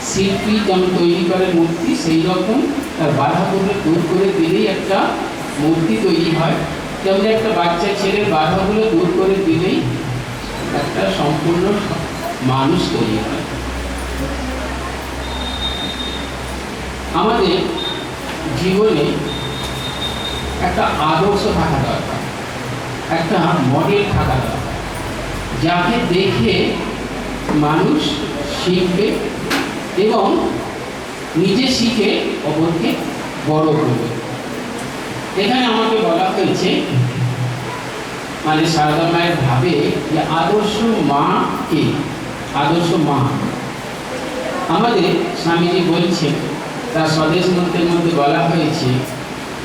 শিল্পী যেমন তৈরি করে মূর্তি, সেই রকম তার বাধাগুলো দূর করে দিলেই একটা মূর্তি তৈরি হয়। যেমন একটা বাচ্চা ছেলের বাধাগুলো দূর করে দিলেই একটা সম্পূর্ণ মানুষ তৈরি হয়। আমাদের জীবনে একটা আদর্শ থাকা দরকার, একটা মডেল থাকা দরকার, যাকে দেখে মানুষ শিখবে এবং নিজে শিখে অপরকে বড় করবে। এখানে আমাকে বলা হয়েছে, মানে সারদা মায়ের ভাবে যে আদর্শ মা কে? আদর্শ মা আমাদের স্বামীজি বলছেন, তার স্বদেশ মন্ত্রের মধ্যে বলা হয়েছে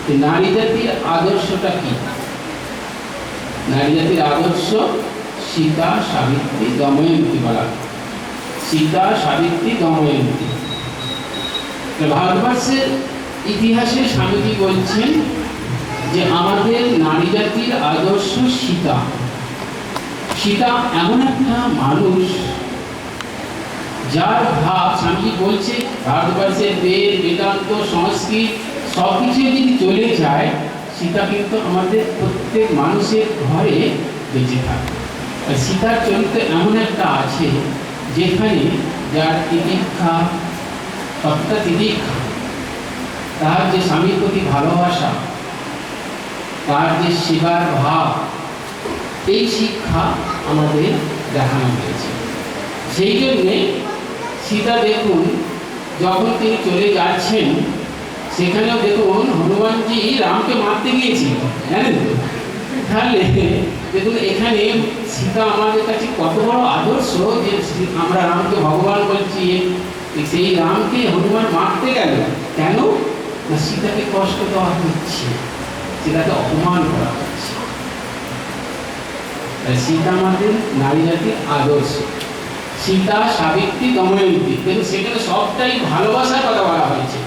যে নারী জাতির আদর্শটা কি? নারী জাতির আদর্শ সীতা, সাবিত্রী, দময়ন্তী বলা। সীতা, সাবিত্রী, দময়ন্তী। ভারতবর্ষের ইতিহাসে স্বামীজি বলছেন যে আমাদের নারী জাতির আদর্শ সীতা। সীতা এমন একটা মানুষ যার ভাব, স্বামীজি বলছে ভারতবর্ষের বেদ, বেদান্ত, সংস্কৃত সবকিছু যদি চলে যায়, সীতা কিন্তু আমাদের প্রত্যেক মানুষের ঘরে বেঁচে থাকে। সীতার চরিত্র এমন একটা আছে যেখানে যার তিতিক্ষা, সবটা তিতিক্ষা, তার যে স্বামীর প্রতি ভালোবাসা, তার যে সেবার ভাব, এই শিক্ষা আমাদের দেখানো হয়েছে। সেই জন্যে সীতা দেখুন যখন তিনি চলে যাচ্ছেন, সেখানেও দেখুন হনুমানজি রামকে মারতে গিয়েছিল, জানেন তো? তাহলে দেখুন এখানে সীতা আমাদের কাছে কত বড় আদর্শ, যে আমরা রামকে ভগবান বলছি, সেই রামকে হনুমান মারতে গেল কেন? না, সীতাকে কষ্ট দেওয়া হচ্ছে, সীতাকে অপমান করা হচ্ছে। সীতা আমাদের নারী জাতির আদর্শ। সীতা, সাবিত্রী, দময়ন্তী, কিন্তু সেখানে সবটাই ভালোবাসার কথা বলা হয়েছে।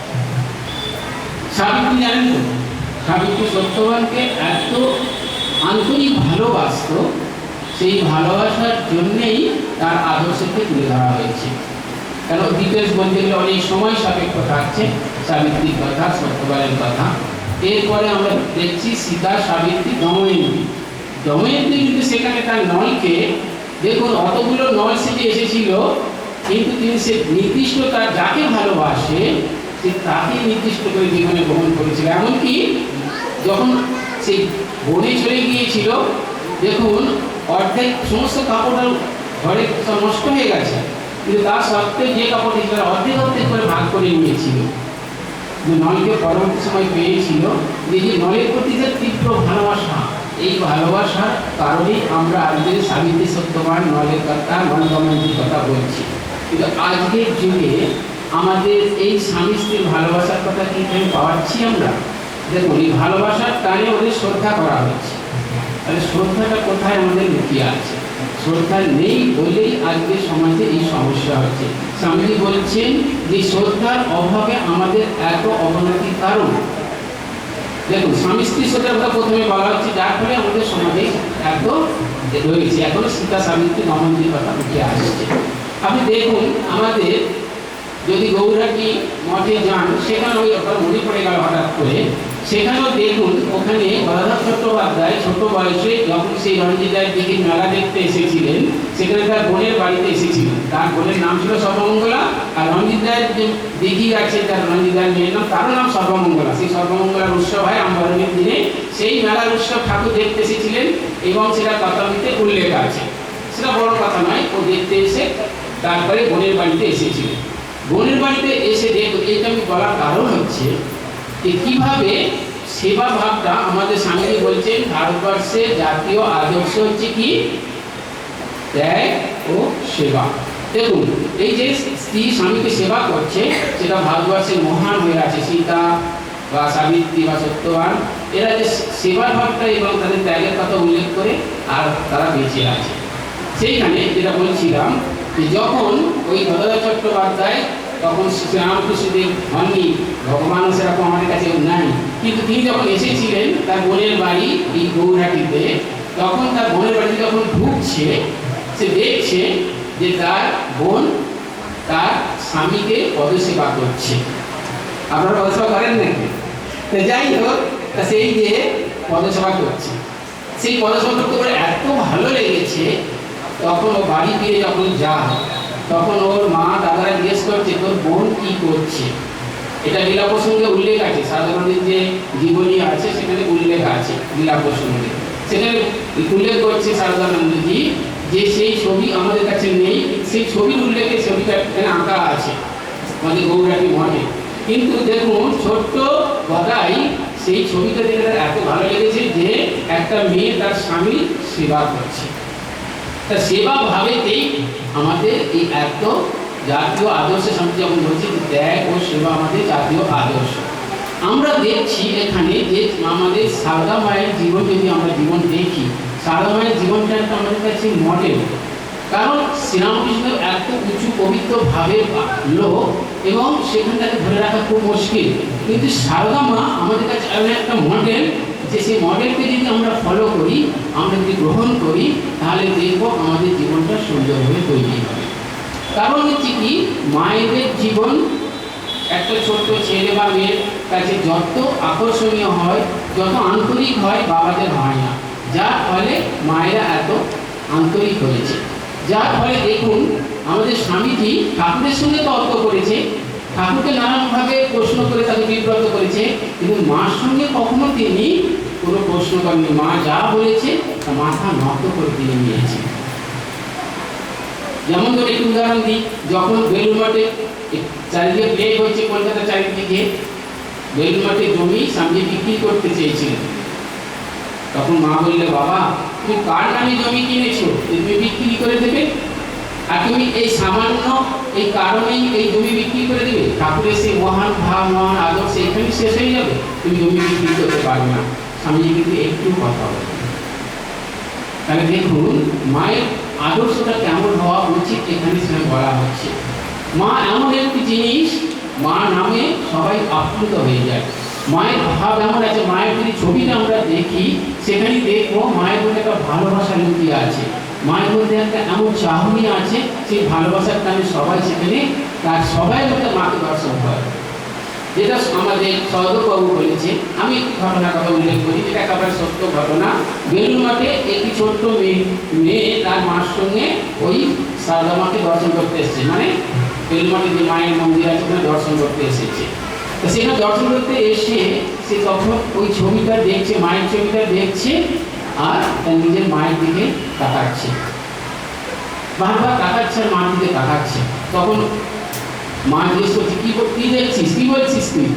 সাবিত্রী জানেন তো, সাবিত্রী সত্যবানকে এত আন্তরিক ভালোবাসত, সেই ভালোবাসার জন্যেই তার আদর্শকে তুলে ধরা হয়েছে। কেন ডিটেলস বলতে গেলে অনেক সময় সাপেক্ষ থাকছে, সাবিত্রীর কথা, সত্যবানের কথা। এরপরে আমরা দেখছি সীতা, সাবিত্রী, দময়ন্তী। দময়ন্তী কিন্তু সেখানে তার নলকে দেখুন, অতগুলো নল সেজে এসেছিল, কিন্তু তিনি সে নির্দিষ্ট তার যাকে ভালোবাসে সে তাকে নির্দিষ্ট করে জীবনে গ্রহণ করেছিল। এমনকি যখন সেই বনে চলে গিয়েছিল, দেখুন অর্ধেক সমস্ত কাপড় ঘরে সব নষ্ট হয়ে গেছে, কিন্তু তার সত্ত্বেও যে কাপড় ছিল অর্ধেক অর্ধেক করে ভাগ করে নিয়েছিল। নলকে পরবর্তী সময় পেয়েছিল, যে নলের প্রতি যে তীব্র ভালোবাসা, এই ভালোবাসার কারণেই আমরা আজকের সাবিত্রী, সত্যবান, নলের কথা, নল দময়ন্তীর কথা বলছি। কিন্তু আজকের যুগে আমাদের এই স্বামী স্ত্রীর ভালোবাসার কথা কি পাচ্ছি আমরা? দেখুন এই ভালোবাসার টানে ওদের শ্রদ্ধা করা হচ্ছে, তাহলে শ্রদ্ধাটা কোথায় আমাদের লুকিয়ে আছে? শ্রদ্ধা নেই বলেই আজকের সমাজে এই সমস্যা হচ্ছে। স্বামীজি বলছেন যে শ্রদ্ধার অভাবে আমাদের এত অবনতির কারণ। দেখুন স্বামী স্ত্রীর শ্রদ্ধার কথা প্রথমে বলা হচ্ছে, যার ফলে আমাদের সমাজে এত রয়েছে। এখনো সীতা, সাবিত্রী, দময়ন্তীর কথা উঠে আসছে। আপনি দেখুন আমাদের যদি গৌরহাটি মঠে যান, সেখানে ওই আপনার মনে পড়ে গেল হঠাৎ করে, সেখানেও দেখুন ওখানে গদাধর চট্টোপাধ্যায় ছোট বয়সে যখন সেই রঞ্জিত রায়ের দিঘির মেলা দেখতে এসেছিলেন, সেখানে তার বোনের বাড়িতে এসেছিলেন। তার বোনের নাম ছিল সর্বমঙ্গলা, আর রঞ্জিত রায়ের যে দিঘি আছে তার রঞ্জিত রায়ের মেয়ের নাম, তারও নাম সর্বমঙ্গলা। সেই সর্বমঙ্গলার উৎসব হয় আমবারণের দিনে, সেই মেলার উৎসব ঠাকুর দেখতে এসেছিলেন এবং সেটা তথাবিতে উল্লেখ আছে। সেটা বড় কথা নয়, ও দেখতে এসে তারপরে বোনের বাড়িতে এসেছিলেন। বোনের বাড়িতে এসে দেখুন, এইটা আমি বলার কারণ হচ্ছে যে কীভাবে সেবা ভাবটা আমাদের স্বামীজি বলছেন ভারতবর্ষের জাতীয় আদর্শ হচ্ছে কি? ত্যাগ ও সেবা। দেখুন এই যে স্ত্রী স্বামীকে সেবা করছে, সেটা ভারতবর্ষের মহান হয়ে আছে। সীতা বা সাবিত্রী বা সত্যবান, এরা যে সেবার ভাবটা এবং তাদের ত্যাগের কথা উল্লেখ করে আর তারা বেঁচে আছে। সেইখানে যেটা বলছিলাম যে যখন ওই গদাধর চট্টোপাধ্যায়, তখন শ্রীরামকৃষ্ণদেব হননি, ভগবানও সেরকম আমাদের কাছে নাই, কিন্তু তিনি যখন এসেছিলেন তার বোনের বাড়ি এই গৌরহাটিতে, তখন তার বোনের বাড়িতে যখন ঢুকছে, সে দেখছে যে তার বোন তার স্বামীকে পদসেবা করছে। আপনারা পদসেবা করেন নাকি? তো যাই হোক, সেই যে পদসেবা করছে, সেই পদসেবা করতে করে এত ভালো লেগেছে, তখন ও বাড়ি ফিরে যখন যায় তখন ওর মা দাদারা জিজ্ঞেস করছে তোর বোন কি করছে। এটা লীলা প্রসঙ্গে উল্লেখ আছে, সাধারণের যে জীবনী আছে সেখানে উল্লেখ আছে লীলা প্রসঙ্গে। সেখানে উল্লেখ করছে সারদানন্দজি যে সেই ছবি আমাদের কাছে নেই, সেই ছবির উল্লেখে ছবিটা এখানে আঁকা আছে আমাদের গৌরাটি মঠে। কিন্তু দেখুন ছোট্ট গদাই সেই ছবিটা দেখে তার এত ভালো লেগেছে যে একটা মেয়ে তার স্বামীর সেবা করছে। তা সেবা ভাবেতেই আমাদের এই এত জাতীয় আদর্শের সামনে যেমন বলছি ত্যাগ ও সেবা আমাদের জাতীয় আদর্শ। আমরা দেখছি এখানে যে আমাদের সারদা মায়ের জীবন যদি আমরা জীবন দেখি, সারদা মায়ের জীবনটা একটা আমাদের কাছে মডেল। কারণ শ্রীরামকৃষ্ণ এত উঁচু পবিত্র ভাবের লোক এবং সেখানটাকে ধরে রাখা খুব মুশকিল, কিন্তু সারদা মা আমাদের কাছে এমন একটা মডেল যে সেই মডেলকে যদি আমরা ফলো করি, আমরা যদি গ্রহণ করি, তাহলে দেখব আমাদের জীবনটা সুন্দরভাবে তৈরি হবে। কারণ হচ্ছে কি, মায়েদের জীবন একটা ছোট্ট ছেলে বা মেয়ের কাছে যত আকর্ষণীয় হয়, যত আন্তরিক হয়, বাবাদের হয় না। যার ফলে মায়েরা এত আন্তরিক হয়েছে। যার ফলে দেখুন আমাদের স্বামীজি ঠাকুরের সঙ্গে তর্ক করেছে, ঠাকুরকে নানানভাবে প্রশ্ন করে তাকে বিব্রত করেছে, কিন্তু মার সঙ্গে কখনো তিনি কোনো প্রশ্ন করেননি। মা যা বলেছে তা মাথা নত করে তিনি নিয়েছে। যেমন ধরে একটু উদাহরণ দিই, যখন বেলুড় মঠে চারিদিকে প্লেগ হয়েছে, কলকাতা চারিদিকে বেলুড় মঠে জমি স্বামী বিক্রি করতে চেয়েছিলেন, তখন মা বললে বাবা তুমি কার নামে জমি কিনেছো তুমি বিক্রি করে দেবে, আর তুমি এই সামান্য এই কারণেই এই জমি বিক্রি করে দেবে? ঠাকুরের সেই মহান ভাব মহান আদর্শ এখানে শেষ হয়ে যাবে, তুমি জমি বিক্রি করতে পারবে না। স্বামীজি কিন্তু একটু কথা বলে। তাহলে দেখুন মায়ের আদর্শটা কেমন হওয়া উচিত এখানে সেটা বলা হচ্ছে। মা এমন একটি জিনিস, মা নামে সবাই আপ্লুত হয়ে যায়। মায়ের ভাব এমন আছে, মায়ের যদি ছবিটা আমরা দেখি সেখানে দেখবো মায়ের মধ্যে একটা ভালোবাসা লুকিয়ে আছে, মায়ের মধ্যে একটা এমন চাহনি আছে, সেই ভালোবাসার কারণে সবাই সেখানে তার সবাই মধ্যে মাকে দর্শন করে। যেটা আমাদের সহদেববাবু বলেছে, আমি একটি ঘটনার কথা উল্লেখ করি, যেটা একেবারে সত্য ঘটনা। বেলুড় মঠে একটি ছোট্ট মেয়ে তার মার সঙ্গে ওই সারদা মাকে দর্শন করতে এসেছে, মানে বেলুড় মঠে যে মায়ের মন্দির আছে ওখানে দর্শন করতে এসেছে। তো সেখানে দর্শন করতে এসে সে তখন ওই ছবিটা দেখছে, মায়ের ছবিটা দেখছে, আর তার নিজের মায়ের দিকে তাকাচ্ছে, বারবার তাকাচ্ছে আর মার দিকে তাকাচ্ছে। তখন মা জিজ্ঞেস করছে কি দেখছিস, কি বলছিস তুই?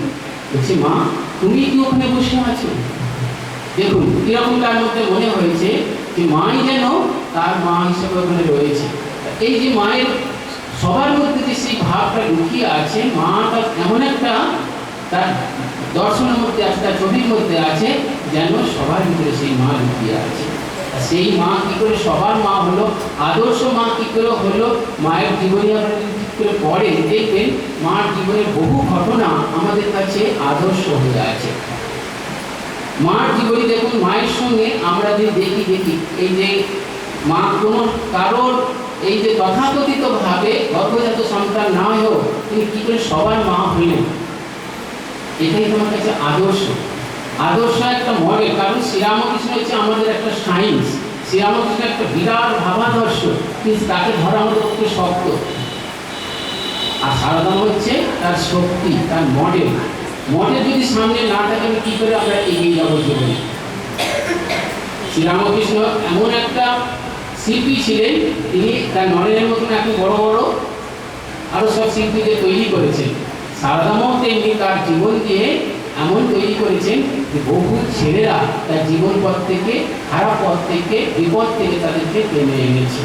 বলছে মা তুমি কি ওখানে বসে আছো? দেখুন কিরকম তার মধ্যে মনে হয়েছে যে মাই যেন তার মা হিসেবে ওখানে রয়েছে। এই যে মায়ের সবার মধ্যে যে সেই ভাবটা লুকিয়ে আছে, মাটা এমন একটা তার দর্শনের মধ্যে আছে, তার ছবির মধ্যে আছে, যেন সবার ভিতরে সেই মা লুকিয়ে আছে। সেই মা কি করে সবার মা হলো, আদর্শ মা কি করে হলো, মায়ের জীবনী আমরা করে পড়ে দেখবেন মার জীবনের বহু ঘটনা আমাদের কাছে আদর্শ হয়ে আছে। মার জীবনী দেখুন, মায়ের সঙ্গে আমরা যে দেখি এই যে মা কোনো কারোর এই যে তথাকথিত ভাবে গর্ভজাত সন্তান না হয়েও তিনি কি করে সবার মা হইলেন, এটাই তোমার কাছে আদর্শ। আদর্শ একটা মডেল। কারণ শ্রীরামকৃষ্ণ হচ্ছে আমাদের একটা সায়েন্স, শ্রীরামকৃষ্ণ একটা বিরাট ভাবাদর্শ, কিন্তু তাকে ধরা আমাদের পক্ষে শক্ত। আর সারদা হচ্ছে তার শক্তি, তার মডেল। মডেল যদি সামনে না থাকে কি করে আমরা এগিয়ে যাবো জীবনে? শ্রীরামকৃষ্ণ এমন একটা শিল্পী ছিলেন, তিনি তার নরেনের মতন এত বড় বড় আরো সব শিল্পীদের তৈরি করেছেন। সারদামাও তেমনি তার জীবন দিয়ে এমন তৈরি করেছেন যে বহু ছেলেরা তার জীবন পথ থেকে, খারাপ পথ থেকে, বিপদ থেকে তাদেরকে টেনে এনেছে।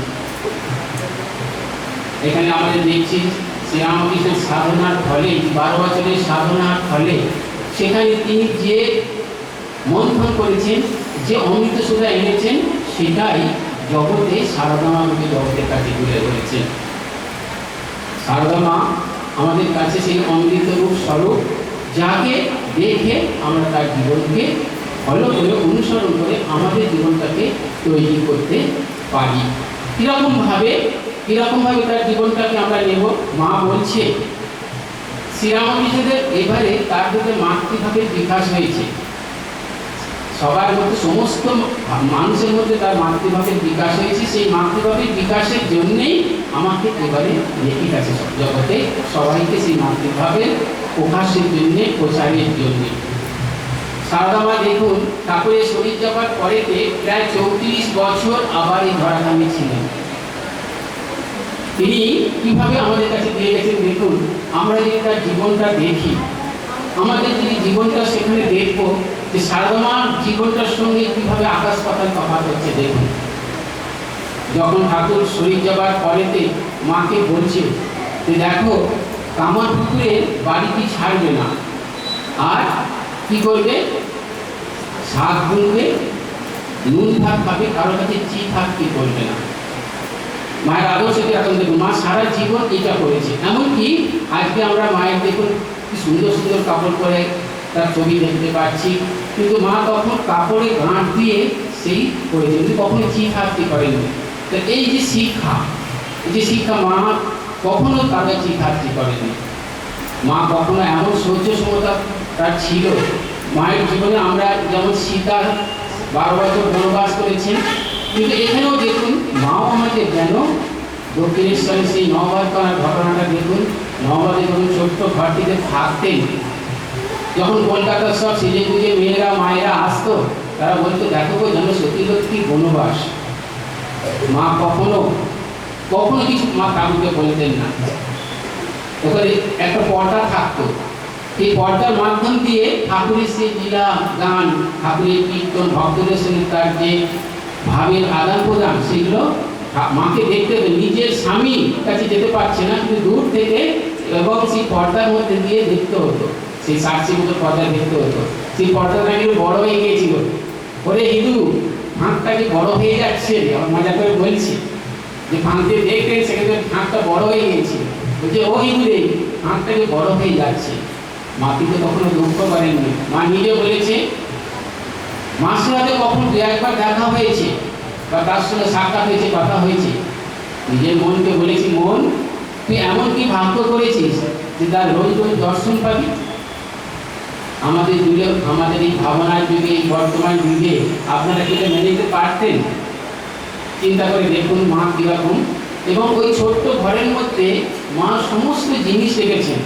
এখানে আমাদের দেখছি শ্রীরামকৃষ্ণের সাধনার ফলে, 12 বছরের সাধনার ফলে সেখানে তিনি যে মন্থন করেছেন, যে অমৃত সুধা এনেছেন, সেটাই জগতে সারদা মাকে জগতের কাছে তুলে ধরেছেন। সারদা মা আমাদের কাছে সেই অমৃত রূপ স্বরূপ, যাকে দেখে আমরা তার জীবনকে ফলো করে, অনুসরণ করে আমাদের জীবনটাকে তৈরি করতে পারি। কীরকমভাবে কিরকমভাবে তার জীবনটাকে আমরা নেব। মা বলছে শ্রীরামকৃষ্ণদেব এবারে তার মধ্যে মাতৃভাবের বিকাশ হয়েছে, সবার মধ্যে সমস্ত মানুষের মধ্যে তার মাতৃভাবের বিকাশ হয়েছে। সেই মাতৃভাবের বিকাশের জন্যেই আমাকে এবারে রেখে গেছে সব জগতে, সবাইকে সেই মাতৃভাবের প্রকাশের জন্যে, প্রচারের জন্যে। সারদা মা দেখুন ঠাকুরের শরীর যাবার পরেতে প্রায় 34 বছর আবার এই ধরাধামে ছিলেন। তিনি কিভাবে আমাদের কাছে দিয়ে গেছেন দেখুন। আমরা যদি তার জীবনটা দেখি, আমাদের যদি জীবনটা সেখানে দেখবো যে সারদা মার জীবনটার সঙ্গে কিভাবে আকাশ পাতাল তফাৎ হচ্ছে। দেখুন যখন ঠাকুর শরীর যাবার পরেতে মাকে বলছে যে দেখো কামার পুকুরে বাড়িটি ছাড়বে না, আর কি করবে, শাক বুনবে, নুন ভাত খাবে, কারো কাছে চি ভাত কি করবে না। মায়ের আদর্শকে এখন দেখুন মা সারা জীবন এটা করেছে। এমনকি আজকে আমরা মায়ের দেখুন কি সুন্দর সুন্দর কাপড় পরে তার ছবি দেখতে পাচ্ছি, কিন্তু মা তখন কাপড়ে গাঁট দিয়ে সেই করেছে, কিন্তু কখনো চি থাকতে করেনি। তো এই যে শিক্ষা, এই যে শিক্ষা, মা কখনো তাদের চি থাকতে করেনি। মা কখনো এমন সহ্য সমতা তার ছিল। মায়ের জীবনে আমরা যেমন সীতা 12 বছর বনবাস করেছেন, কিন্তু এখানেও দেখুন মাও আমাদের যেন দক্ষিণেশ্বরে সেই নবাদ করার ঘটনাটা দেখুন। নবাদে যখন ছোট্ট ঘরটিতে থাকতেন, যখন কলকাতার সব সেজে গুজে মেয়েরা মায়েরা আসতো, তারা বলতো দেখো গো যেন সতীলক্ষ্মী বনবাস। মা কখনো কখনো কিছু মা কাউকে বলতেন না। ওখানে একটা পর্দা থাকতো, এই পর্দার মাধ্যম দিয়ে ঠাকুরের সেই লীলা গান, ঠাকুরের কীর্তন, ভক্তদের সঙ্গে তার যে ভাবের আদান প্রদান, সেগুলো মাকে দেখতে হবে। নিজের স্বামীর কাছে যেতে পারছে না, কিন্তু দূর থেকে এবং সেই পর্দার মধ্যে দিয়ে দেখতে হতো, সেই সাক্ষী মতো পর্দা দেখতে হতো। সেই পর্দাটা কিন্তু বড় হয়ে গিয়েছিল। ওরে হিন্দু ফাঁকটা কি বড় হয়ে যাচ্ছে, আমার মজা করে বলছি যে ফাঁকতে দেখতেন, সেখানে ফাঁকটা বড় হয়ে গিয়েছিল। বলছে ও হিন্দু রে, ফাঁকটা কি বড় হয়ে যাচ্ছে। মা কিন্তু কখনো দুঃখ করেননি। মা নিজে বলেছে মার সাথে কখনো 2-1 বার দেখা হয়েছে বা তার সঙ্গে সাক্ষাৎ হয়েছে, কথা হয়েছে। নিজের মনকে বলেছি মন তুই এমন কি ভাগ্য করেছিস যে তার রোজ রোজ দর্শন পাবি। আমাদের যুগে, আমাদের এই ভাবনার যুগে, এই বর্তমান যুগে আপনারা কি এটা মেনে নিতে পারতেন? চিন্তা করে দেখুন মা কীরকম। এবং ওই ছোট্ট ঘরের মধ্যে মা সমস্ত জিনিস রেখেছেন।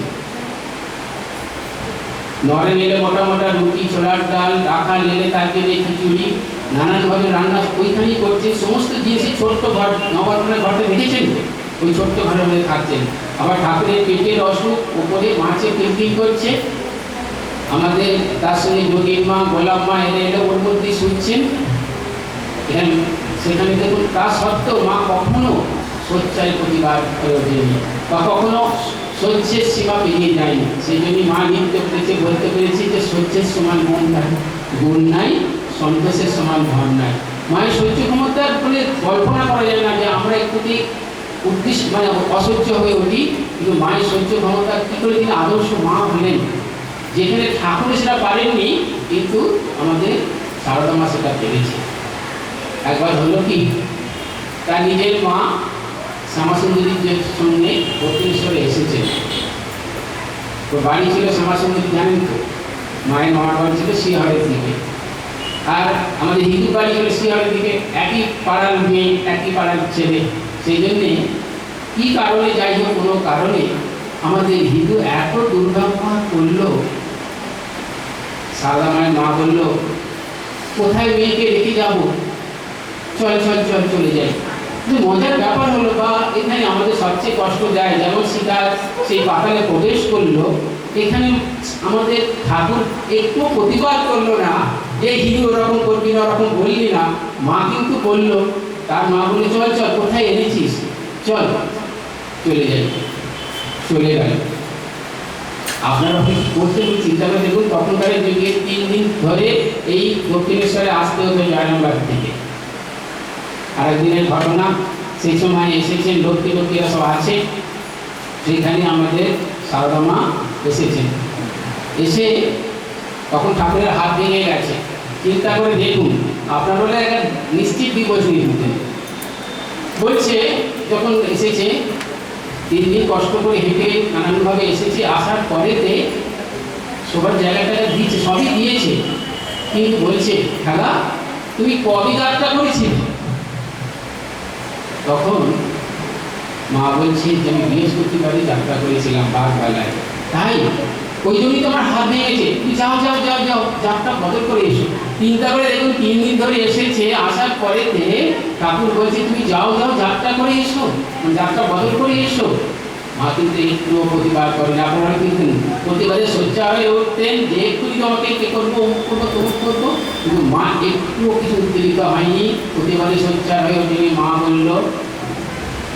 নরে নিলে মোটা মোটা রুটি, ছোলার ডাল, রাখা নিলে তার জন্য খিচুড়ি, নানানভাবে রান্না ওইখানেই করছে। সমস্ত জিনিসই ছোট্ট ঘর, নবরত্নের ঘরটা দেখেছেন, ওই ছোট্ট ঘরের মধ্যে থাকছেন। আবার ঠাকুরের পেটের অসুখ, উপরে মাছে পেন্টিং করছে। আমাদের তার সঙ্গে যোগীর মা, গোলাপ মা এলে ওর মধ্যেই শুনছেন। এখানে সেখানে দেখুন তা সত্ত্বেও মা কখনো সোচ্চায় প্রতিবাদ করে ওঠেনি বা কখনো সহ্যের সীমা পেরিয়ে যায়নি। সেই জন্যই মা লিখতে পেরেছে, বলতে পেরেছি যে সহ্যের সমান মন নাই, গুণ নাই, সন্তোষের সমান ধন নাই। মায়ের সহ্য ক্ষমতার ফলে কল্পনা করা যায় না যে আমরা একটুটি উদ্দেশ্য মানে অসহ্য হয়ে উঠি, কিন্তু মায়ের সহ্য ক্ষমতা কী করে তিনি আদর্শ মা হলেন। যেখানে ঠাকুর সেটা পারেননি, কিন্তু আমাদের সারদা মা সেটা পেরেছে। একবার হলো কি, তার নিজের মা শ্যামাসুন্দরীর সঙ্গে দক্ষিণেশ্বরে এসেছেন। তো বাড়ি ছিল শ্যামাসুন্দরী জানেন তো, মায়ের মামার বাড়ি ছিল শিহারের দিকে, আর আমাদের হিন্দু বাড়ি ছিল শিহারের দিকে। একই পাড়ার মেয়ে, একই পাড়ার ছেলে। সেই জন্যে কী কারণে, যাই হোক কোনো কারণে আমাদের হিন্দু এত দুর্ব্যবহার করলো। সারদা মায়ের মা বলল কোথায় মেয়েকে রেখে যাবো, চল চল চল চলে যাই। কিন্তু মজার ব্যাপার হলো, বা এখানে আমাদের সবচেয়ে কষ্ট দেয়, যেমন সীতা সেই পাতালে প্রবেশ করলো, এখানে আমাদের ঠাকুর একটু প্রতিবাদ করলো না যে হিন্দু ওরকম করবি না, ওরকম বললি না। মা কিন্তু বললো, তার মা বলে চল চল, কোথায় এনেছিস, চল চলে যাই। চলে গেল। আপনারা করতে চিন্তা করে দেখুন, তখনকার যুগে 3 দিন ধরে এই দক্ষিণেশ্বরে আসতে হতো জয়রামবাগ থেকে। আরেকদিনের ঘটনা, সেই সময় এসেছেন লক্ষ্মী লক্ষ্মীরা সব আছে, সেইখানে আমাদের সারদা মা এসেছেন। এসে তখন ঠাকুরের হাত ভেঙে গেছে। চিন্তা করে দেখুন, আপনার বলে একটা নিশ্চিত বিপদ নিয়ে দিতেন। বলছে যখন এসেছে 3 দিন কষ্ট করে হেঁটে নানানভাবে এসেছে, আসার পরেতে সবার জায়গাটা দিয়েছে, সবই দিয়েছে, কিন্তু বলছে খালা তুমি কবে যাত্রা করেছিলে? তখন মা বলছে যে আমি বৃহস্পতিবারই যাত্রা করেছিলাম বাগবালায়, তাই ওই জন্যই তোমার হাত ভেঙেছে, তুমি যাও যাও যাও যাও যাত্রা বদল করে এসো। চিন্তা করে দেখুন 3 দিন ধরে এসেছে, আসার পরেতে ঠাকুর বলছে তুমি যাও যাও যাত্রা করে এসো, যাত্রা বদল করে এসো। মা কিন্তু একটুও প্রতিবাদ করেন, আপনারা কিন্তু প্রতিবাদে সোচ্চা হয়ে উঠতেন যে একটুই তোমাকে কে করবো অমুক করবো তমুক করবো, কিন্তু মা একটুও কিছু উত্তেজিত হয়নি, প্রতিবাদে সোচ্চা হয়ে ওঠেনি। মা বলল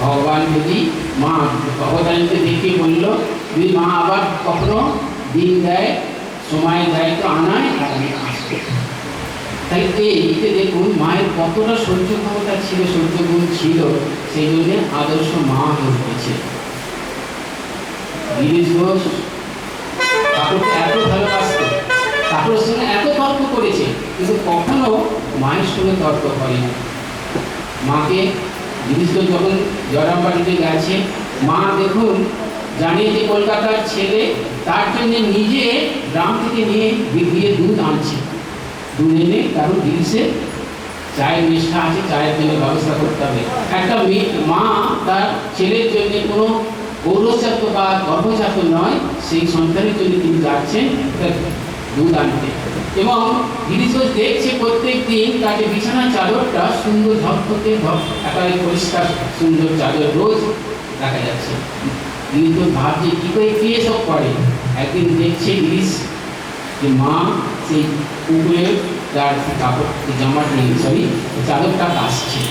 ভগবান যদি মা ভগবানকে দেখে বলল যদি মা আবার কখনো দিন দেয় সময় দেয় তো আনায় আর আমি আসবো। তাই এইতে দেখুন মায়ের কতটা সহ্য ক্ষমতা ছিল, সহ্য গুণ ছিল, সেই জন্য আদর্শ মা হয়ে উঠেছে। গিরিশ ঘোষ ঠাকুরকে এত ভালোবাসত, ঠাকুরের সঙ্গে এত তর্ক করেছে, কিন্তু কখনো মায়ের সঙ্গে তর্ক করেনি। মাকে গিরিশ ঘোষ যখন জয়রামবাটিতে গেছে, মা দেখুন জানিয়ে যে কলকাতার ছেলে, তার জন্য নিজে গ্রাম থেকে নিয়ে গিয়ে দুধ আনছে, দুধ এনে কারণ গিরিশের চায়ের নিষ্ঠা আছে, চায়ের জন্য ব্যবস্থা করতে হবে। একটা মা তার ছেলের জন্য কোনো গৌরবজাত বা গর্ভজাত নয়, সেই সন্তানের জন্য তিনি যাচ্ছেন দুধ আনতে। এবং গিরিশ ঘোষ দেখছে প্রত্যেক দিন তাকে বিছানার চাদরটা সুন্দর ঝকঝকে একেবারে পরিষ্কার সুন্দর চাদর রোজ দেখা যাচ্ছে। গিরিশ ঘোষ ভাবছে কী করে কে সব করে। একদিন দেখছে গিরিশ যে মা সেই পুকুরে তার কাপড় জামাটা চাদরটা কাশছে।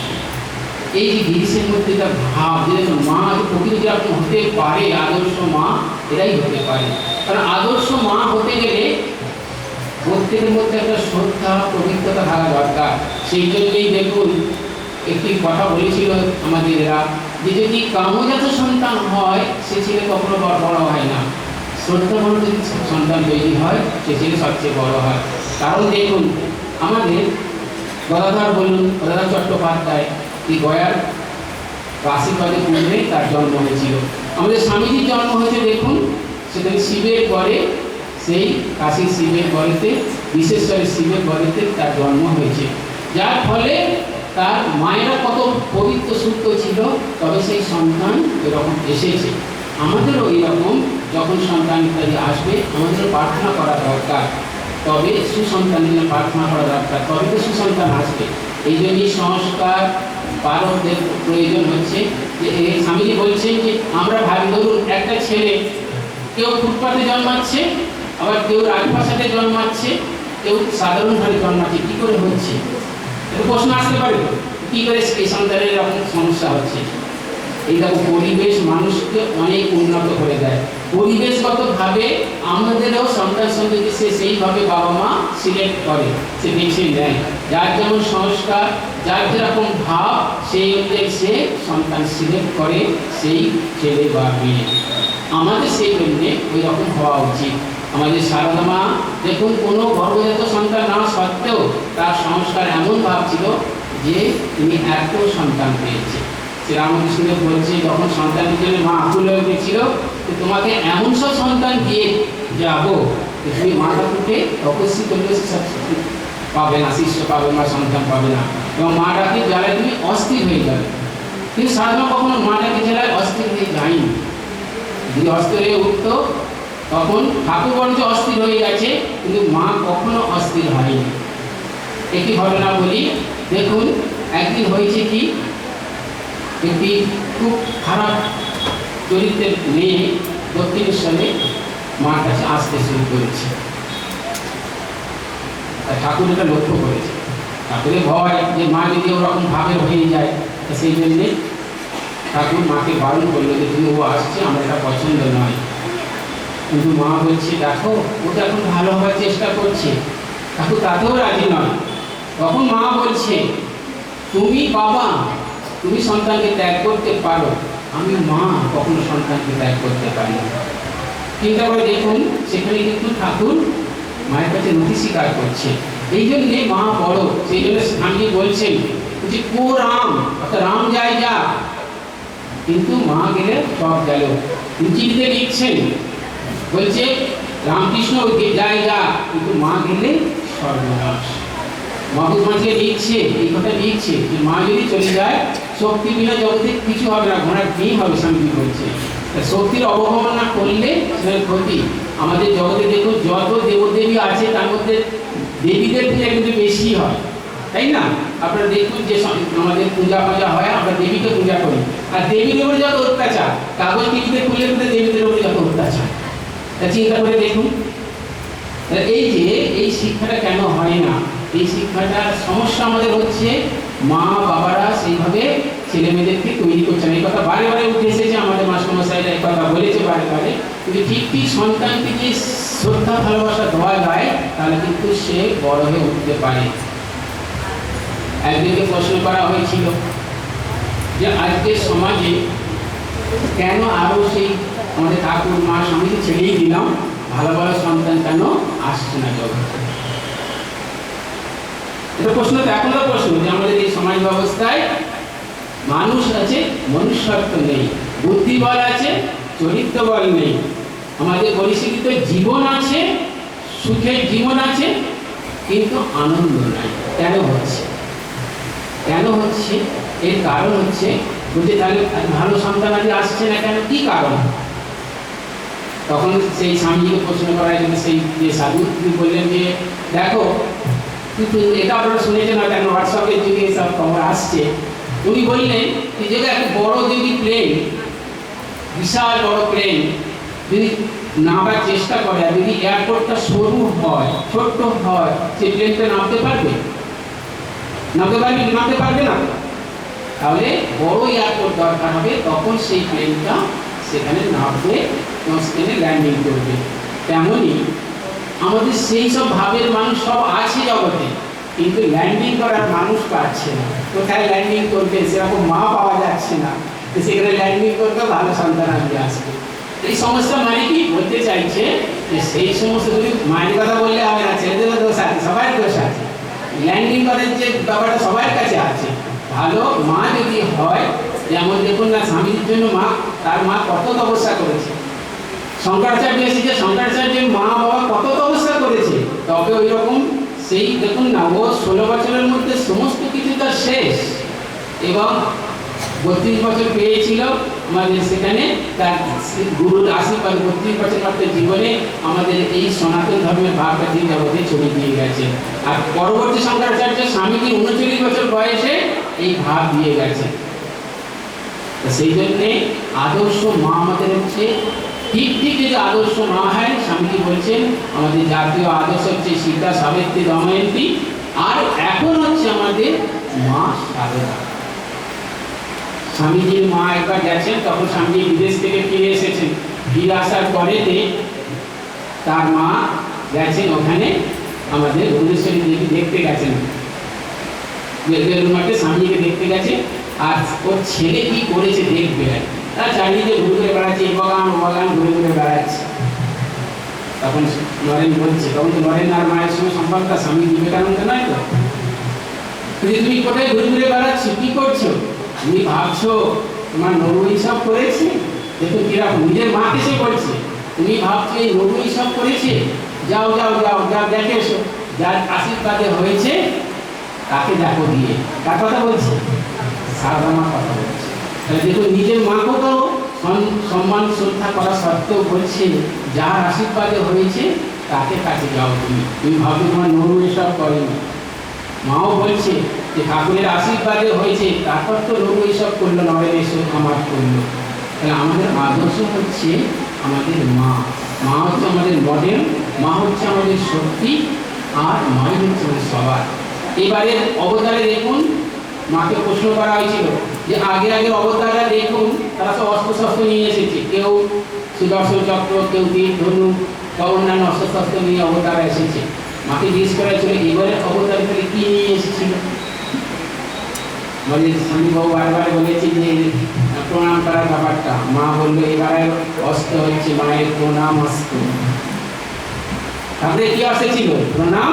এই যে গিরিশের মধ্যে তার ভাব যে মা প্রকৃতি যেরকম হতে পারে, আদর্শ মা এরাই হতে পারে। কারণ আদর্শ মা হতে গেলে প্রত্যেকের মধ্যে একটা শ্রদ্ধা পবিত্রতা থাকা দরকার। সেই জন্যই দেখুন একটি কথা বলেছিল আমাদের এরা যে যদি কামজাত সন্তান হয় সে ছেলে কখনো বড় হয় না, শ্রদ্ধাবান যদি সন্তান তৈরি হয় সে ছেলে সবচেয়ে বড় হয়। কারণ দেখুন আমাদের গদাধর বলুন, গদাধর চট্টোপাধ্যায় এই গয়ার কাশীপদে পূর্বে তার জন্ম হয়েছিল। আমাদের স্বামীজির জন্ম হয়েছে দেখুন সেখানে শিবের পরে, সেই কাশীর শিবের পরেতে বিশেষরে শিবের পরেতে তার জন্ম হয়েছে, যার ফলে তার মায়েরা কত পবিত্র শুদ্ধ ছিল, তবে সেই সন্তান এরকম এসেছে। আমাদেরও এইরকম যখন সন্তান ইত্যাদি আসবে আমাদেরও প্রার্থনা করা দরকার, তবে সুসন্তানের জন্য প্রার্থনা করা দরকার, তবে তো সুসন্তান আসবে। এই জন্যই সংস্কার পালকদের প্রয়োজন হচ্ছে। যে স্বামীজি বলছেন যে আমরা ভাবি ধরুন একটা ছেলে কেউ ফুটপাতে জন্মাচ্ছে, আবার কেউ রাজপ্রাসাদে জন্মাচ্ছে, কেউ সাধারণভাবে জন্মাচ্ছে, কী করে হচ্ছে? এটা প্রশ্ন আসতে পারে কী করে এই সন্তানের এরকম সমস্যা হচ্ছে। এইরকম পরিবেশ মানুষকে অনেক উন্নত করে দেয়। পরিবেশগতভাবে আমাদেরও সন্তান সন্ততি সে সেইভাবে বাবা মা সিলেক্ট করে, সে বেছে নেয়, যার যেমন সংস্কার যার যেরকম ভাব সেই অনুযায়ী সে সন্তান সিলেক্ট করে সেই ছেলে বা মেয়ে। আমাদের সেই জন্যে ওই রকম হওয়া উচিত। আমাদের সারদা মা দেখুন কোনো গর্ভজাত সন্তান না সত্ত্বেও তার সংস্কার এমন ভাব ছিল যে তিনি এত সন্তান পেয়েছে। শ্রীরামকৃষ্ণদেব বলছে যখন সন্তানের জন্য মা আকুল হয়ে গেছিল যে তোমাকে এমন সব সন্তান দিয়ে যাবো যে তুমি মাটা ফুটে অবশ্যই করলে পাবে না, শিষ্য পাবে না, সন্তান পাবে না, এবং মাটাকে জ্বালায় তুমি অস্থির হয়ে যাবে। কিন্তু সাধনা কখনো মাটাকে জ্বালায় অস্থির হয়ে যায়নি। যদি অস্থির হয়ে উঠত তখন ঠাকুর বরঞ্চ অস্থির হয়ে গেছে, কিন্তু মা কখনো অস্থির হয়নি। একটি ঘটনা বলি, দেখুন একদিন হয়েছে কি, একটি খুব খারাপ চরিত্রের মেয়ে দক্ষিণেশ্বরে মার কাছে আসতে শুরু করেছে। ঠাকুর এটা লক্ষ্য করেছে, ঠাকুরের ভয় যে মা যদি ওরকম ভাবের হয়ে যায়, সেই জন্যে ঠাকুর মাকে বারণ করলো যে তুমি ও আসছে আমার এটা পছন্দ নয়। কিন্তু মা বলছে দেখো ও তো এখন ভালো হওয়ার চেষ্টা করছে, ঠাকুর তাতেও রাজি নয়। তখন মা বলছে তুমি বাবা, তুমি সন্তানকে ত্যাগ করতে পারো, আমি মা কখনো সন্তানকে ত্যাগ করতে পারি না। চিন্তা করে দেখুন সেখানে কিন্তু ঠাকুর মায়ের কাছে নথি স্বীকার করছে। এই জন্যে মা বড়, সেই জন্য স্বামী বলছেন যে কো রাম, অর্থাৎ রাম যায় যা, কিন্তু মা গেলে সব গেল। চিঠিতে লিখছেন, বলছে রামকৃষ্ণ যায় যা, কিন্তু মা গেলে সর্বনাশ। মহাপুর মাঝে লিখছে, এই কথা লিখছে যে মা যদি চলে যায় শক্তি বিনা জগতে কিছু হবে না, ঘোড়ার ডিম হবে। স্বামী বলছে শক্তির অবমাননা করলে সেটা ক্ষতি। আমাদের জগতে দেখুন যত দেবদেবী আছে তার মধ্যে দেবীদের পূজা কিন্তু বেশি হয়, তাই না? আপনারা দেখুন যে আমাদের পূজা হয়, আমরা দেবীকে পূজা করি, আর দেবীদের উপরে যত অত্যাচার, কাগজ টিভিতে খুলে খুলে দেবীদের উপরে যত অত্যাচার। তা চিন্তা করে দেখুন এই যে এই শিক্ষাটা কেন হয় না। এই শিক্ষাটার সমস্যা আমাদের হচ্ছে মা বাবারা সেইভাবে ছেলে মেয়েদেরকে তৈরি করছে না। এই কথা বারে বারে উঠে এসেছে, আমাদের মাস্টারমশাইরা এই কথা বলেছে বারে বারে। কিন্তু ঠিক ঠিক সন্তানকে যে শ্রদ্ধা ভালোবাসা দেওয়া যায় তাহলে কিন্তু সে বড় হয়ে উঠতে পারে। একদিকে প্রশ্ন করা হয়েছিল যে আজকের সমাজে কেন আরো সেই আমাদের ঠাকুর মা স্বামীকে ছেড়েই দিলাম, ভালো ভালো সন্তান কেন আসছে না জগতে? এটা প্রশ্ন তো এখনো প্রশ্ন যে আমাদের এই সমাজ ব্যবস্থায় মানুষ আছে, মনুষ্যত্ব নেই, বুদ্ধি বল আছে, চরিত্র বল নেই। আমাদের পরিস্থিতিতে জীবন আছে, সুখের জীবন আছে, কিন্তু আনন্দ নাই। কেন হচ্ছে? কেন হচ্ছে? এর কারণ হচ্ছে বলছে তাহলে ভালো সন্তান আজ আসছে না কেন, কি কারণ? তখন সেই স্বামীজিকে প্রশ্ন করার জন্য সেই যে সাধু তিনি বললেন যে দেখো, কিন্তু এটা আপনারা শুনেছেন না, কেন হোয়াটসঅ্যাপের যুগে এসব খবর আসছে। উনি বললেন যে একটা বড় যদি প্লেন, বিশাল বড় প্লেন যদি নামার চেষ্টা করে, আর যদি এয়ারপোর্টটা সরু হয়, ছোট্ট হয়, সেই প্লেনটা নামতে পারবে? নামতে পারবে না। তাহলে বড় এয়ারপোর্ট দরকার হবে, তখন সেই প্লেনটা সেখানে নামবে এবং সেখানে ল্যান্ডিং করবে। তেমনই আমাদের সেই সব ভাবের মানুষ সব আছে জগতে, কিন্তু ল্যান্ডিং করার মানুষ পাচ্ছে না। কোথায় ল্যান্ডিং করবে সেরকম মা পাওয়া যাচ্ছে না, সেখানে ল্যান্ডিং করতে ভালো সন্তান আনতে আসবে। এই সমস্যা মানে কি বলতে চাইছে যে সেই সমস্ত যদি মায়ের কথা বললে হবে না, ছেলেদেরও দোষ আছে, সবাই দোষ আছে। ল্যান্ডিং করার যে ব্যাপারটা সবার কাছে আছে। ভালো মা যদি হয়, যেমন দেখুন না স্বামীর জন্য মা, তার মা কত তপস্যা করেছে। শঙ্করাচার্য এসেছে, শঙ্করাচার্যের মা বাবা কত তপস্যা করেছে, তবে ওই রকম সেই দেখুন না ও 16 বছরের মধ্যে সমস্ত কিছু তার শেষ, এবং 32 বছর পেয়েছিল আমাদের সেখানে তার গুরুর আশীর্বাদ। 32 বছর মাত্র জীবনে আমাদের এই সনাতন ধর্মের ভাবটা তিনি জগতে ছড়িয়ে দিয়ে গেছে। আর পরবর্তী শঙ্করাচার্য স্বামীজি 39 বছর বয়সে এই ভাব দিয়ে গেছে। সেই জন্যে আদর্শ মা আমাদের হচ্ছে ঠিক যদি আদর্শ না হয়, স্বামীজি বলছেন আমাদের জাতীয় আদর্শ হচ্ছে সীতা, সাবিত্রী, দময়ন্তী, আর এখন হচ্ছে আমাদের মা সারদা। স্বামীজির মা একবার গেছেন, তখন স্বামীজি বিদেশ থেকে ফিরে এসেছেন। ফিরে আসার পরেতে তার মা গেছেন ওখানে আমাদের ভুবনেশ্বরী দেবী দেখতে গেছেন, মাঠে স্বামীজিকে দেখতে গেছে। আর ওর ছেলে কি করেছে দেখবে, তার চারিদিকে ঘুরে বেড়াচ্ছে, এই বাগান ও বাগান ঘুরে বেড়াচ্ছে। তখন নরেন বলছে, তখন তো নরেন আর মায়ের সঙ্গে সম্পর্কটা স্বামী বিবেকানন্দ নয় তো, তুমি কোথায় ঘুরে বেড়াচ্ছ, কি করছো? তুমি ভাবছো তোমার নবু সব করেছে? দেখো কিরকম নিজের মাকে সে বলছে, তুমি ভাবছো এই নবু সব করেছে, যাও যাও যাও যাও দেখে এসো, যার আশীর্বাদে হয়েছে তাকে দেখো দিয়ে। কার কথা বলছে? সারদা মা কথা বলছে। তাহলে দেখো নিজের মাকেও তো সম্মান শ্রদ্ধা করা সত্ত্বেও বলছে যার আশীর্বাদে হয়েছে তাকে কাছে যাও। তুমি ভাবছো তোমার নবু এসব করেনি। মাও বলছে যে ঠাকুরের আশীর্বাদে হয়েছে, তারপর তো লোক এইসব করলো, নরেন এসে আমার করলো। তাহলে আমাদের আদর্শ হচ্ছে আমাদের মা। মা হচ্ছে আমাদের মডেল, মা হচ্ছে আমাদের শক্তি, আর মাই হচ্ছে আমাদের সবার। এবারের অবতারে দেখুন মাকে প্রশ্ন করা হয়েছিল যে আগে অবতারা দেখুন তারা সব অস্ত্র শস্ত্র নিয়ে এসেছে, কেউ সুদর্শন চক্র, কেউ তীর ধনু বা অন্যান্য অস্ত্র শস্ত্র নিয়ে অবতারা এসেছে। মাকে জিজ্ঞেস করা ছিল এবারে অবতারে তাহলে কি নিয়ে এসেছিল? বলে স্বামীবাবু বারবার বলেছি যে প্রণাম করার ব্যাপারটা। মা বললো এবারে অস্ত্র হচ্ছে মায়ের প্রণাম অস্ত্র। তাহলে কি অস্ত্র ছিল? প্রণাম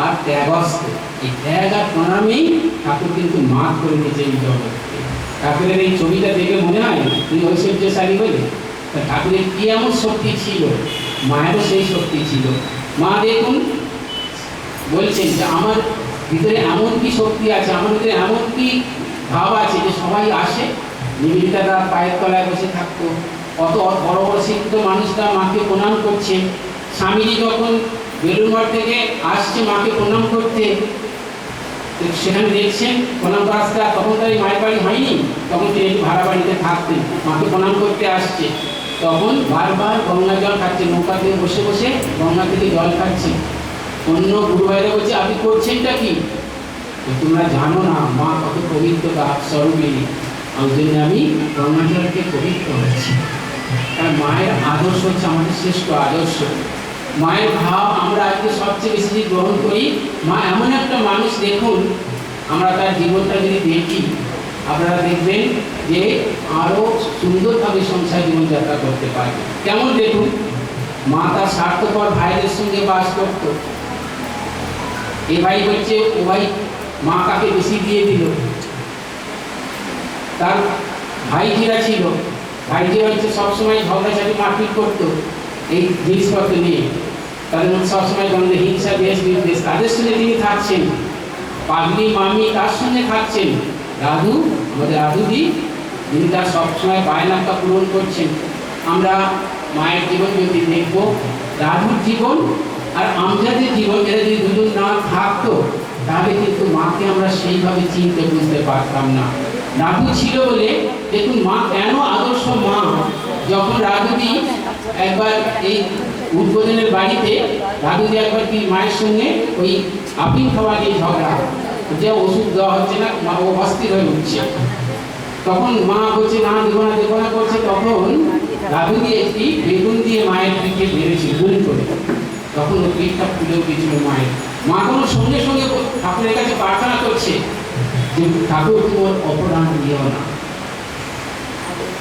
আর ত্যাগ অস্ত্র। এই ত্যাগ আর প্রণামেই ঠাকুর কিন্তু মাত করে নিয়েছে এই জগৎকে। ঠাকুরের এই ছবিটা দেখে মনে হয় তিনি ঐশ্বর্যশালী বলে। তা ঠাকুরের কি এমন শক্তি ছিল, মায়েরও সেই শক্তি ছিল। মা দেখুন বলছেন যে আমার ভিতরে এমন কি শক্তি আছে, আমার ভিতরে এমন কি ভাব আছে যে সবাই আসে। নিবেদিতা তার পায়ের তলায় বসে থাকতো, কত বড় বড় শিক্ষিত মানুষরা মাকে প্রণাম করছে। স্বামীজি যখন বেলুড়মঠ থেকে আসছে মাকে প্রণাম করতে, সেখানে দেখছেন প্রণাম রাস্তা, তখন তার মায়ের বাড়ি হয়নি, তখন তিনি একটু ভাড়া বাড়িতে থাকতেন, মাকে প্রণাম করতে আসছে। তখন বারবার গঙ্গা জল খাচ্ছে, নৌকা দিয়ে বসে বসে গঙ্গা থেকে জল খাচ্ছে। অন্য গুরু ভাইরা বলছে আপনি করছেনটা কি? তোমরা জানো না মা কত পবিত্রতা স্বরূপিণী, ওই জন্য আমি গঙ্গা জলকে পবিত্র হচ্ছি। আর মায়ের আদর্শ হচ্ছে আমাদের শ্রেষ্ঠ আদর্শ। মায়ের ভাব আমরা আজকে সবচেয়ে বেশি গ্রহণ করি। মা এমন একটা মানুষ, দেখুন আমরা তার জীবনটা যদি দেখি আপনারা দেখবেন যে আরও সুন্দরভাবে সংসার জীবনযাত্রা করতে পারবে। কেমন দেখুন, মা তার স্বার্থপর ভাইদের সঙ্গে বাস করত। এ ভাই বলছে ও ভাই মা কাকে বেশি দিয়ে দিল। তার ভাইজিরা ছিল, ভাইজিরা হচ্ছে সবসময় ঝগড়াঝাটি মারপিট করতো এই জিনিসপত্র নিয়ে। তাদের মধ্যে সবসময় দ্বন্দ্ব, হিংসা, দেশ বিদ্বেষ, তাদের সঙ্গে তিনি থাকছেন। পাগলি মামি তার সঙ্গে থাকছেন। দাদু, আমাদের দাদুদি, তিনি তার সবসময় বায়নাটা পূরণ করছেন। আমরা মায়ের জীবন যদি দেখব, দাদুর জীবন আর আমজাদের জীবন, এরা যদি দুজন না থাকতো তাহলে কিন্তু মাকে আমরা সেইভাবে চিনতে বুঝতে পারতাম না। দাদু ছিল বলে দেখুন মা কেন আদর্শ। মা যখন রাধুদি একবার এই উদ্বোধনের বাড়িতে, রাধুদি একবার কি মায়ের সঙ্গে ওই আপিল খাওয়া নিয়ে ঝগড়া, যে ওষুধ দেওয়া হচ্ছে না, মা ও অস্থির হয়ে উঠছে। তখন মা বলছে না দেবো না দেবো না করছে, তখন রাধুদি একটি বেগুন দিয়ে মায়ের পিঠে মেরেছিল গুলি করে। তখন ওই পিঠটা ফুলে উঠেছিল মায়ের। মা তখন সঙ্গে সঙ্গে ঠাকুরের কাছে প্রার্থনা করছে যে ঠাকুর তোমার অপরাধ দিও না।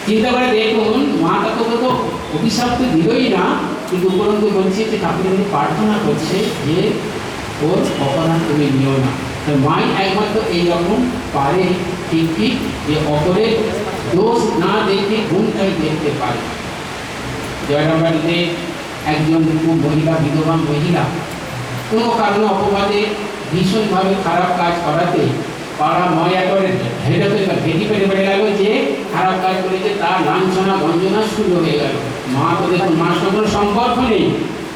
চিন্তা করে দেখুন, মা তাকে তো অভিশাপ তো দিলই না, কিন্তু উপরন্তু বলছে যে ঠাকুরের প্রার্থনা করছে যে ওর অপরাধ তুমি নিও না। মাই একমাত্র এইরকম পারে ঠিক ঠিক যে অপরের দোষ না দেখে গুণটাই দেখতে পারে। জয়রামবাড়িতে একজন মহিলা, বিধবা মহিলা, কোনো কারণে অপবাদে ভীষণভাবে খারাপ কাজ করাতে পাড়া ময়া করে ভেটি পেটে বেড়ে গেল যে খারাপ কাজ করেছে, তার লাঞ্ছনা গঞ্জনা শুরু হয়ে গেল। মা তো দেখুন মার সঙ্গে কোনো সম্পর্ক নেই।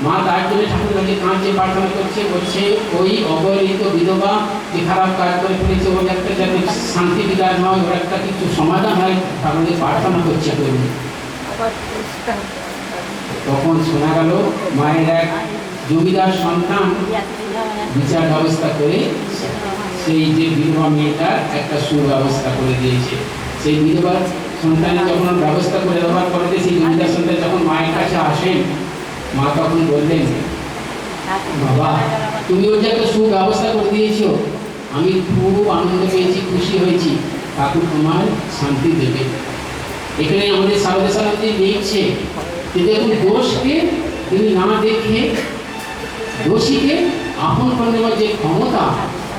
মা তার জন্য ঠাকুর কাছে কাঁদছে, প্রার্থনা করছে, বলছে ওই অবহেলিত বিধবা যে খারাপ কাজ করে ফেলেছে ওর একটা যাতে শান্তি বিদায় নয়, ওর একটা কিছু সমাধান হয়, তাহলে প্রার্থনা করছে। তখন শোনা গেল মায়ের এক জমিদার সন্তান বিচার ব্যবস্থা করে সেই যে বিধবা মেয়েটার একটা সুব্যবস্থা করে দিয়েছে। সেই বিধবা সন্তানের যখন ব্যবস্থা করে দেওয়ার পরে সেই জমিদার সন্তান যখন মায়ের কাছে আসেন, মা তখন বললেন বাবা তুমি ওর যে একটা সুব্যবস্থা করে দিয়েছ, আমি খুব আনন্দ পেয়েছি, খুশি হয়েছি, ঠাকুর তোমার শান্তি দেবে। এখানে আমাদের সারদা সালামজি দেখছে যে দেখুন দোষকে তিনি না দেখে দোষীকে আপন করে নেওয়ার যে ক্ষমতা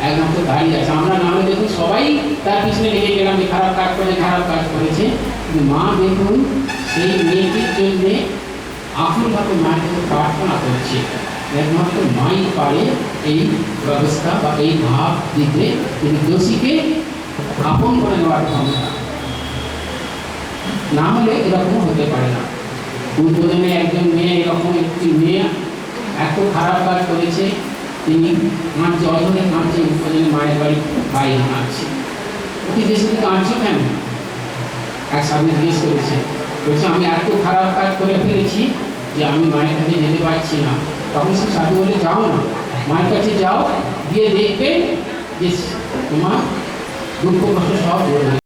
একমাত্র দাঁড়িয়ে আছে। আমরা নামে দেখুন সবাই তার পিছনে লেগে গেলাম যে খারাপ কাজ করে, খারাপ কাজ করেছে, কিন্তু মা দেখুন সেই মেয়েটির জন্যে আকুলভাবে মায়ের কাছে প্রার্থনা করছে। একমাত্র মাই পারে এই ব্যবস্থা বা এই ভাব দিতে, তিনি দোষীকে আপন করে নেওয়ার ক্ষমতা, না হলে এরকম হতে পারে না। উদ্বোধনে একজন মেয়ে, এরকম একটি মেয়ে এত খারাপ কাজ করেছে, তিনি কাঁদছে, অধরে কাঁদছে, উদ্বোধনে মায়ের বাড়ি বাইরে কাঁদছে। ওকে দেশ থেকে কাঁদছো কেন? এক সামনে জিজ্ঞেস করেছে, বলছে আমি এত খারাপ কাজ করে ফেলেছি যে আমি মায়ের কাছে যেতে পারছি না। তখন সে সাধু বলে যাও না, মায়ের কাছে যাও, গিয়ে দেখবে যে তোমার দুঃখ কষ্ট সব বলে